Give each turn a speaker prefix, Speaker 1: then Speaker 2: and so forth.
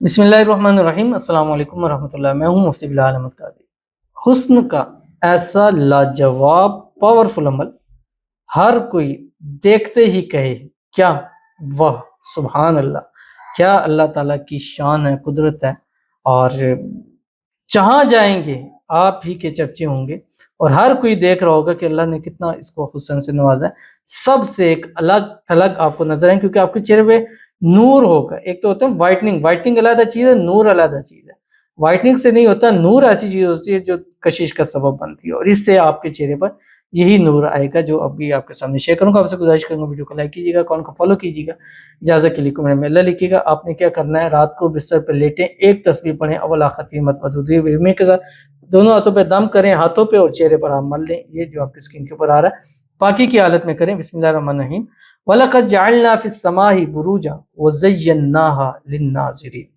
Speaker 1: بسم اللہ الرحمن الرحیم، السلام علیکم ورحمۃ اللہ۔ میں ہوں مفتی بلال احمد قادری۔ حسن کا ایسا لاجواب پاورفل عمل ہر کوئی دیکھتے ہی کہے کیا واہ سبحان اللہ، کیا اللہ تعالیٰ کی شان ہے، قدرت ہے، اور جہاں جائیں گے آپ ہی کے چرچے ہوں گے، اور ہر کوئی دیکھ رہا ہوگا کہ اللہ نے کتنا اس کو حسن سے نوازا ہے۔ سب سے ایک الگ تھلگ آپ کو نظر آئیں، کیونکہ آپ کے چہرے پہ نور ہوگا۔ ایک تو ہوتا ہے وائٹننگ، وائٹننگ علیحدہ چیز ہے، نور علیحدہ چیز ہے۔ وائٹننگ سے نہیں ہوتا، نور ایسی چیز ہوتی ہے جو کشش کا سبب بنتی ہے، اور اس سے آپ کے چہرے پر یہی نور آئے گا جو ابھی آپ کے سامنے شیئر کروں گا۔ آپ سے گزارش کروں گا ویڈیو کو لائک کیجیے گا، اکاؤنٹ کو فالو کیجیے گا، اجازت کے لیے کمنٹ میں اللہ لکھیے گا۔ آپ نے کیا کرنا ہے، رات کو بستر پہ لیٹیں، ایک تسبیح پڑھیں، اول آخر تین مرتبہ درود ابراہیمی کے ساتھ، دونوں ہاتھوں پہ دم کریں، ہاتھوں پہ اور چہرے پر آپ مل لیں، یہ جو آپ کی اسکرین کے اوپر آ رہا ہے پاکی کی حالت میں کریں۔ بسم اللہ الرحمن الرحیم۔ وَلَقَدْ جَعَلْنَا فِي السَّمَاءِ بُرُوجًا وَزَيَّنَّاهَا لِلنَّاظِرِينَ۔